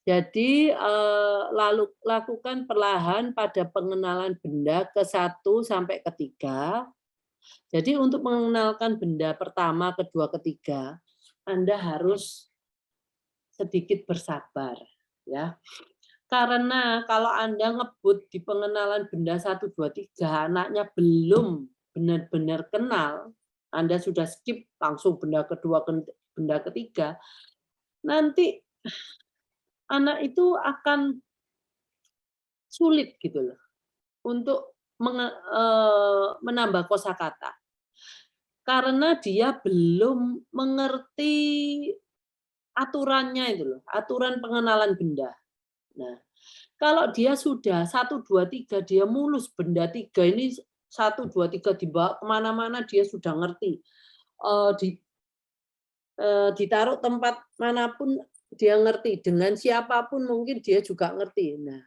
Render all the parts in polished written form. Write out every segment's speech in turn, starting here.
Jadi, lalu lakukan perlahan pada pengenalan benda ke satu sampai ketiga. Jadi untuk mengenalkan benda pertama, kedua, ketiga, Anda harus sedikit bersabar, ya. Karena kalau Anda ngebut di pengenalan benda satu 2 3 anaknya belum benar-benar kenal, Anda sudah skip langsung benda kedua, benda ketiga, nanti anak itu akan sulit gitu loh untuk menambah kosakata. Karena dia belum mengerti aturannya itu loh, aturan pengenalan benda. Nah, kalau dia sudah satu 2 3 dia mulus benda 3 ini satu 2 3 dibawa kemana-mana dia sudah ngerti. Eee, di ditaruh tempat manapun dia ngerti, dengan siapapun mungkin dia juga ngerti. Nah,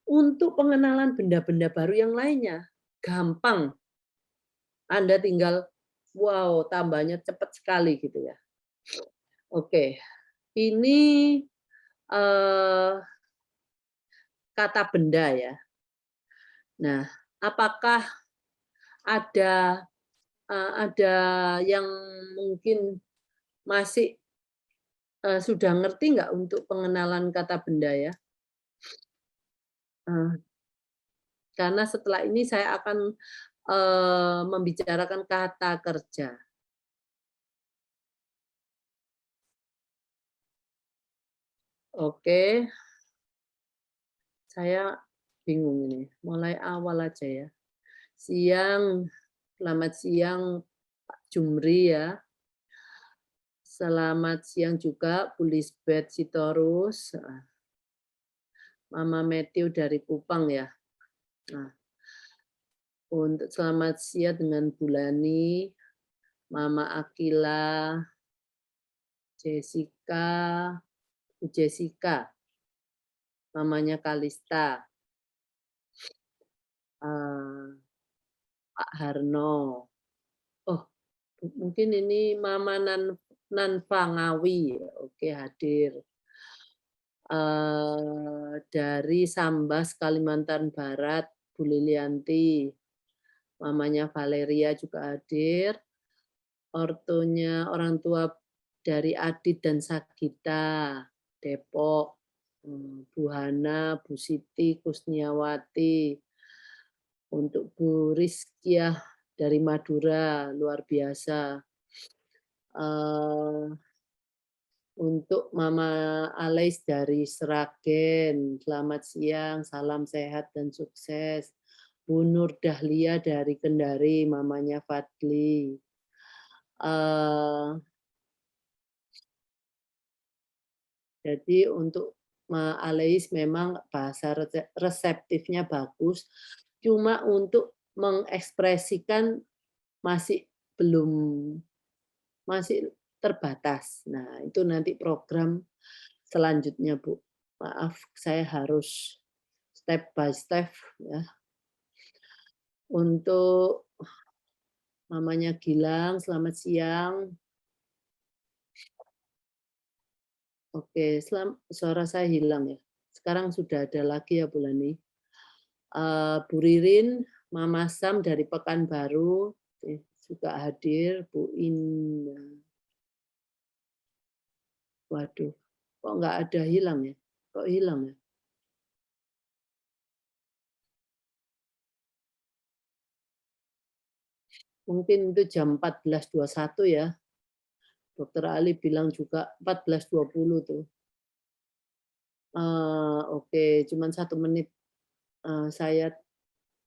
untuk pengenalan benda-benda baru yang lainnya, gampang. Anda tinggal, wow, tambahnya cepat sekali gitu ya. Oke, ini, eee, kata benda ya. Nah, apakah ada, ada yang mungkin masih, sudah ngerti nggak untuk pengenalan kata benda ya? Eee, karena setelah ini saya akan, membicarakan kata kerja. Oke, saya bingung ini, mulai awal aja ya. Siang, selamat siang Pak Jumri ya. Selamat siang juga Bu Lisbeth Sitorus, Mama Matthew dari Kupang ya. Nah, untuk selamat siang dengan Bu Lani, Mama Akila, Jessica, Bu Jessica, mamanya Kalista, Pak Harno. Oh, mungkin ini Mama Nanfa Ngawi, oke hadir. Dari Sambas, Kalimantan Barat, Bu Lilianti, mamanya Valeria juga hadir, ortunya orang tua dari Adit dan Sagita, Depok, Bu Hana, Bu Siti, Kusniawati, untuk Bu Rizkiah dari Madura, luar biasa. Untuk Mama Alais dari Sragen, selamat siang, salam sehat dan sukses. Bu Nur Dahlia dari Kendari, mamanya Fadli. Jadi untuk Ma Alais memang bahasa reseptifnya bagus, cuma untuk mengekspresikan masih belum, masih terbatas. Nah, itu nanti program selanjutnya, Bu. Maaf, saya harus step by step ya. Untuk mamanya Gilang, selamat siang. Oke, suara saya hilang ya. Sekarang sudah ada lagi ya Bu Lani. Bu Ririn, Mama Sam dari Pekanbaru juga hadir. Bu Inna. Waduh, kok nggak ada hilang ya? Kok hilang ya? Mungkin itu jam 14.21 ya. Dokter Ali bilang juga 14.20 tuh. Oke, cuman 1 menit. Saya,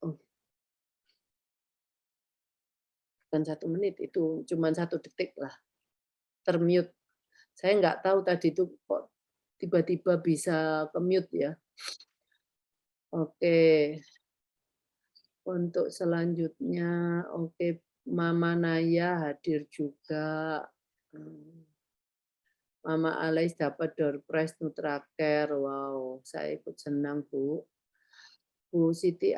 oh, bukan 1 menit, itu cuman 1 detik lah, termute. Saya nggak tahu tadi itu kok tiba-tiba bisa ke-mute ya. Oke, untuk selanjutnya, oke, Mama Naya hadir juga. Mama Alais dapat door prize Nutracare. Wow, saya ikut senang, Bu. Bu Siti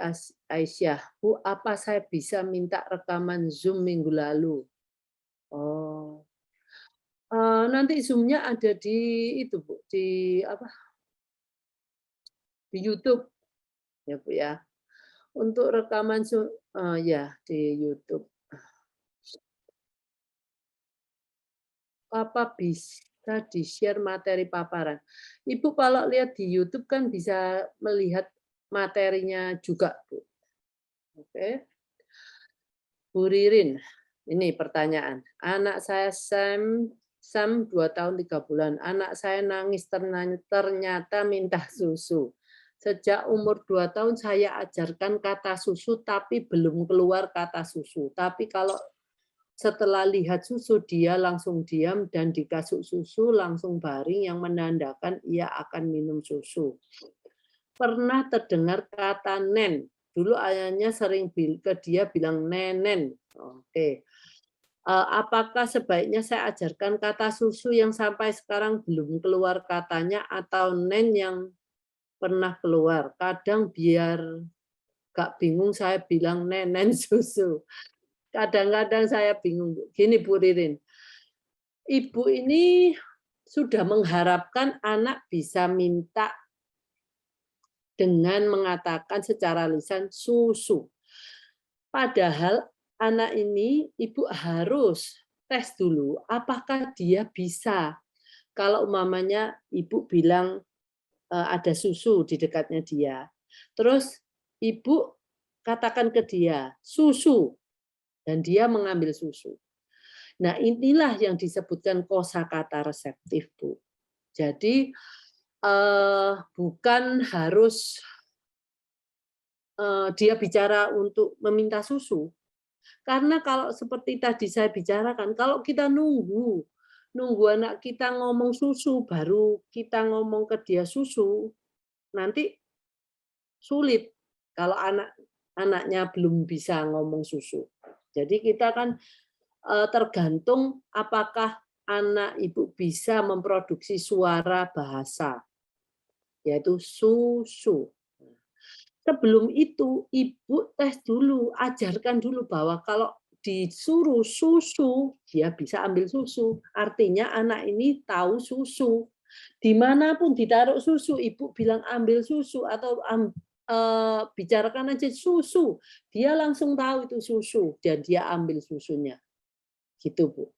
Aisyah, Bu, apa saya bisa minta rekaman Zoom minggu lalu? Oh, nanti Zoom-nya ada di itu, Bu, di apa? di YouTube ya Bu ya. Untuk rekaman ya di YouTube. Apa bisa di-share materi paparan? Ibu kalau lihat di YouTube kan bisa melihat materinya juga, Bu. Oke. Bu Ririn, ini pertanyaan. Anak saya Sam 2 tahun 3 bulan. Anak saya nangis ternyata minta susu. Sejak umur 2 tahun saya ajarkan kata susu tapi belum keluar kata susu. Tapi kalau setelah lihat susu dia langsung diam dan dikasih susu langsung baring yang menandakan ia akan minum susu. Pernah terdengar kata nen. Dulu ayahnya sering ke dia bilang nenen. Oke. Apakah sebaiknya saya ajarkan kata susu yang sampai sekarang belum keluar katanya atau nen yang pernah keluar? Kadang biar gak bingung saya bilang nenen susu. Kadang-kadang saya bingung. Gini Bu Ririn, ibu ini sudah mengharapkan anak bisa minta dengan mengatakan secara lisan susu. Padahal anak ini ibu harus tes dulu apakah dia bisa. Kalau umpamanya ibu bilang ada susu di dekatnya dia. Terus ibu katakan ke dia, susu. Dan dia mengambil susu. Nah, inilah yang disebutkan kosakata reseptif, Bu. Jadi bukan harus dia bicara untuk meminta susu. Karena kalau seperti tadi saya bicarakan, kalau kita nunggu anak kita ngomong susu, baru kita ngomong ke dia susu, nanti sulit kalau anaknya belum bisa ngomong susu. Jadi kita kan tergantung apakah anak ibu bisa memproduksi suara bahasa, yaitu susu. Sebelum itu, ibu tes dulu, ajarkan dulu bahwa kalau disuruh susu, dia bisa ambil susu. Artinya anak ini tahu susu. Dimanapun ditaruh susu, ibu bilang ambil susu atau bicarakan aja susu. Dia langsung tahu itu susu dan dia ambil susunya. Gitu, Bu.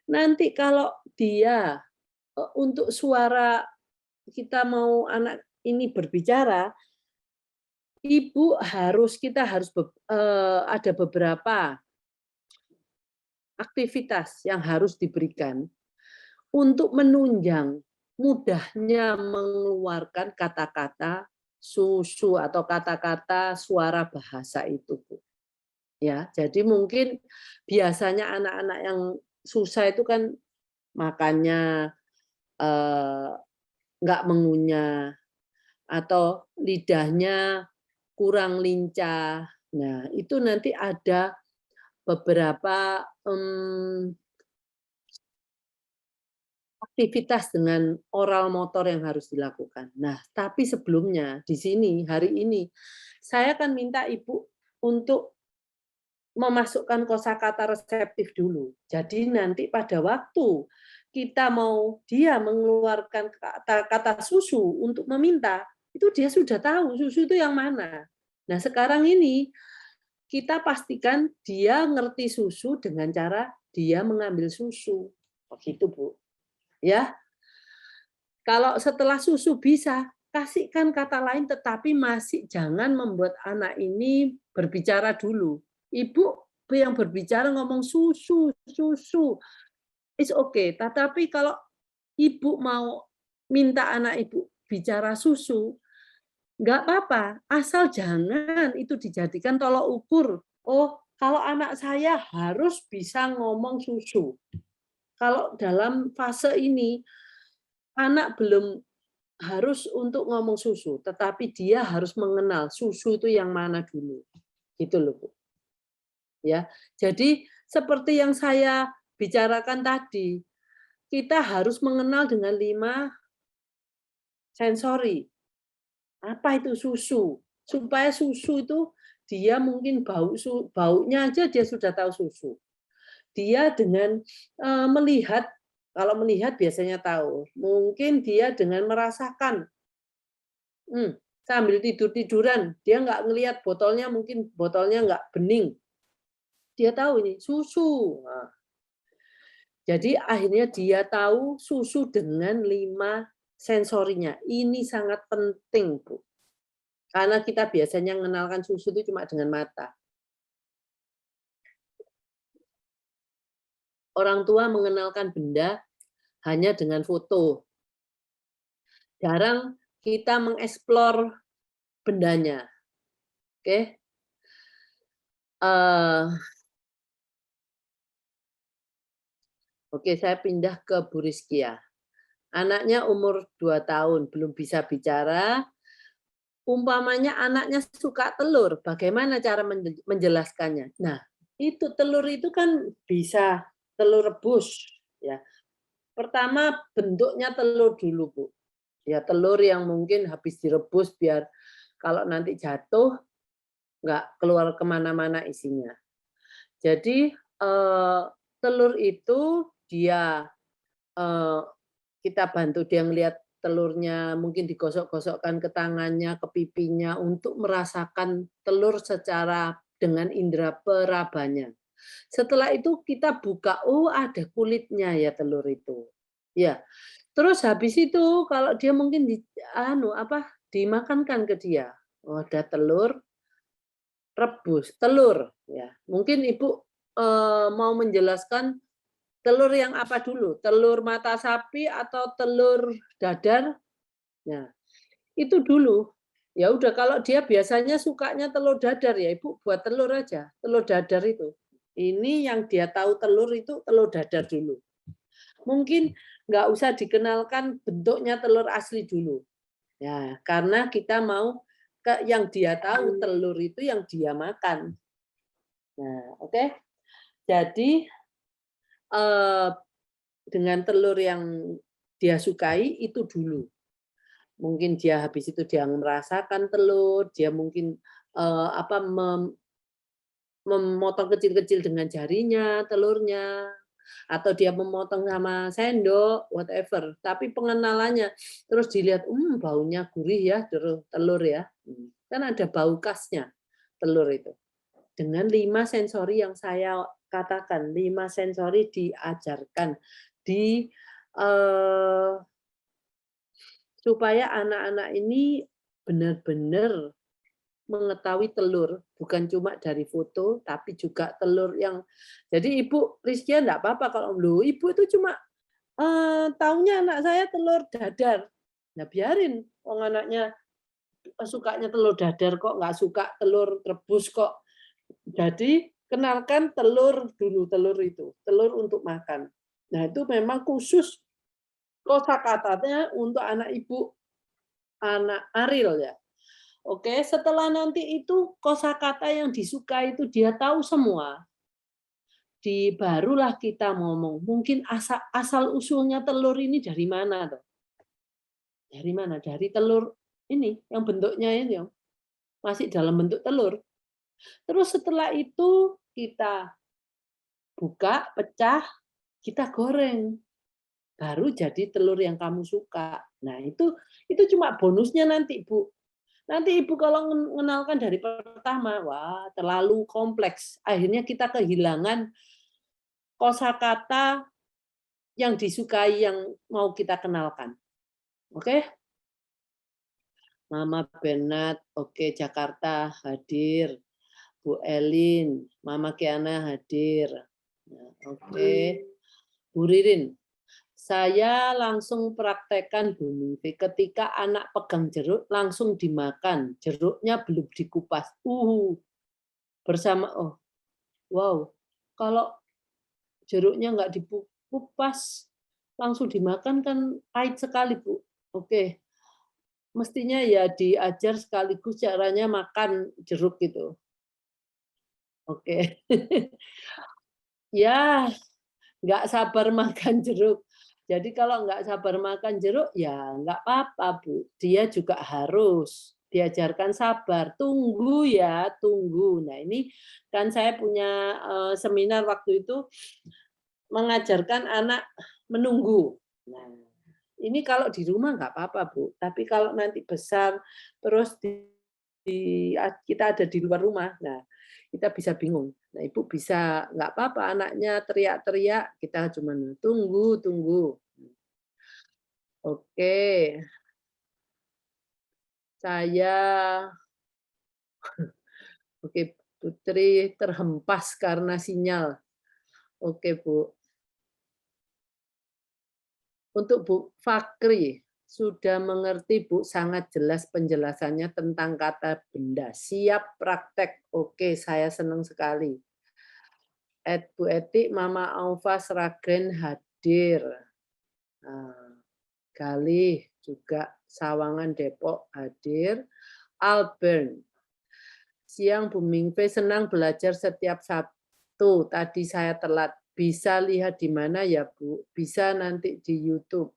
Nanti kalau dia untuk suara kita mau anak ini berbicara, kita harus ada beberapa aktivitas yang harus diberikan untuk menunjang mudahnya mengeluarkan kata-kata susu atau kata-kata suara bahasa itu, Bu. Ya, jadi mungkin biasanya anak-anak yang susah itu kan makannya nggak mengunyah atau lidahnya kurang lincah. Nah, itu nanti ada beberapa aktivitas dengan oral motor yang harus dilakukan. Nah, tapi sebelumnya di sini hari ini saya akan minta Ibu untuk memasukkan kosakata reseptif dulu. Jadi nanti pada waktu kita mau dia mengeluarkan kata-kata susu untuk meminta, itu dia sudah tahu susu itu yang mana. Nah, sekarang ini kita pastikan dia ngerti susu dengan cara dia mengambil susu. Begitu, Bu. Ya. Kalau setelah susu bisa, kasihkan kata lain tetapi masih jangan membuat anak ini berbicara dulu. Ibu yang berbicara ngomong susu, susu. It's okay. Tetapi kalau ibu mau minta anak ibu bicara susu, nggak apa-apa. Asal jangan itu dijadikan tolok ukur. Oh, kalau anak saya harus bisa ngomong susu. Kalau dalam fase ini, anak belum harus untuk ngomong susu, tetapi dia harus mengenal susu itu yang mana dulu. Gitu loh, Bu. Ya. Jadi seperti yang saya bicarakan tadi, kita harus mengenal dengan 5 sensori. Apa itu susu? Supaya susu itu dia mungkin baunya aja dia sudah tahu susu. Dia dengan melihat, kalau melihat biasanya tahu. Mungkin dia dengan merasakan. sambil tidur-tiduran, dia nggak ngelihat botolnya, mungkin botolnya nggak bening. Dia tahu ini susu. Nah, jadi akhirnya dia tahu susu dengan 5 sensorinya. Ini sangat penting, Bu. Karena kita biasanya mengenalkan susu itu cuma dengan mata. Orang tua mengenalkan benda hanya dengan foto. Jarang kita mengeksplor bendanya. Oke. Oke, saya pindah ke Bu Rizkia. Anaknya umur 2 tahun, belum bisa bicara. Umpamanya anaknya suka telur, bagaimana cara menjelaskannya? Nah, itu telur itu kan bisa telur rebus, ya. Pertama bentuknya telur dulu, Bu. Ya telur yang mungkin habis direbus biar kalau nanti jatuh nggak keluar kemana-mana isinya. Jadi telur itu dia kita bantu dia ngelihat telurnya, mungkin digosok-gosokkan ke tangannya, ke pipinya untuk merasakan telur secara dengan indera perabanya. Setelah itu kita buka, oh ada kulitnya ya telur itu. Ya. Terus habis itu kalau dia mungkin dimakankan ke dia. Oh, ada telur rebus, telur ya. Mungkin Ibu mau menjelaskan telur yang apa dulu? Telur mata sapi atau telur dadar? Nah, itu dulu. Ya udah kalau dia biasanya sukanya telur dadar ya Ibu buat telur aja, telur dadar itu. Ini yang dia tahu telur itu telur dadar dulu. Mungkin nggak usah dikenalkan bentuknya telur asli dulu. Ya, karena kita mau yang dia tahu telur itu yang dia makan. Nah, oke. Jadi dengan telur yang dia sukai itu dulu. Mungkin dia habis itu dia merasakan telur, dia mungkin memotong kecil-kecil dengan jarinya telurnya, atau dia memotong sama sendok, whatever. Tapi pengenalannya terus dilihat, baunya gurih ya telur ya. Kan ada bau khasnya telur itu. Dengan 5 sensori yang saya katakan, 5 sensori diajarkan di supaya anak-anak ini benar-benar mengetahui telur, bukan cuma dari foto, tapi juga telur yang jadi Ibu Rizkia enggak apa-apa kalau Ibu itu cuma taunya anak saya telur dadar. Nah, biarin wong anaknya sukanya telur dadar kok, nggak suka telur rebus kok. Jadi kenalkan telur dulu, telur itu, telur untuk makan. Nah, itu memang khusus kosakatanya untuk anak Ibu, anak Ariel ya. Oke, setelah nanti itu kosakata yang disukai itu dia tahu semua. Barulah kita ngomong, mungkin asal usulnya telur ini dari mana tuh? Dari mana? Dari telur ini yang bentuknya ini yang masih dalam bentuk telur. Terus setelah itu kita buka, pecah, kita goreng. Baru jadi telur yang kamu suka. Nah, itu cuma bonusnya nanti, Bu. Nanti Ibu kalau mengenalkan dari pertama, wah terlalu kompleks. Akhirnya kita kehilangan kosakata yang disukai yang mau kita kenalkan. Oke? Mama Bernat, oke Jakarta hadir. Bu Elin, Mama Kiana hadir. Oke. Bu Ririn, saya langsung praktekkan Bu Mimpi. Ketika anak pegang jeruk, langsung dimakan. Jeruknya belum dikupas. Bersama, wow. Kalau jeruknya nggak dikupas, langsung dimakan kan pahit sekali, Bu. Oke. Mestinya ya diajar sekaligus caranya makan jeruk gitu. Oke. Ya, nggak sabar makan jeruk. Jadi kalau nggak sabar makan jeruk, ya nggak apa-apa, Bu. Dia juga harus diajarkan sabar. Tunggu ya, tunggu. Nah, ini kan saya punya seminar waktu itu mengajarkan anak menunggu. Nah, Ini kalau di rumah nggak apa-apa, Bu, tapi kalau nanti besar, terus kita ada di luar rumah, nah kita bisa bingung. Nah, Ibu bisa nggak apa-apa anaknya teriak-teriak, kita cuman tunggu tunggu. Oke, saya oke, Putri terhempas karena sinyal. Oke, Bu. Untuk Bu Fakri, sudah mengerti Bu, sangat jelas penjelasannya tentang kata benda. Siap praktek. Oke, saya senang sekali. Bu Etik, Mama Aufa Sragen hadir. Nah, Galih juga Sawangan Depok hadir. Albert, siang Bu Mingpe senang belajar setiap Sabtu. Tadi saya telat. Bisa lihat di mana ya Bu? Bisa nanti di YouTube.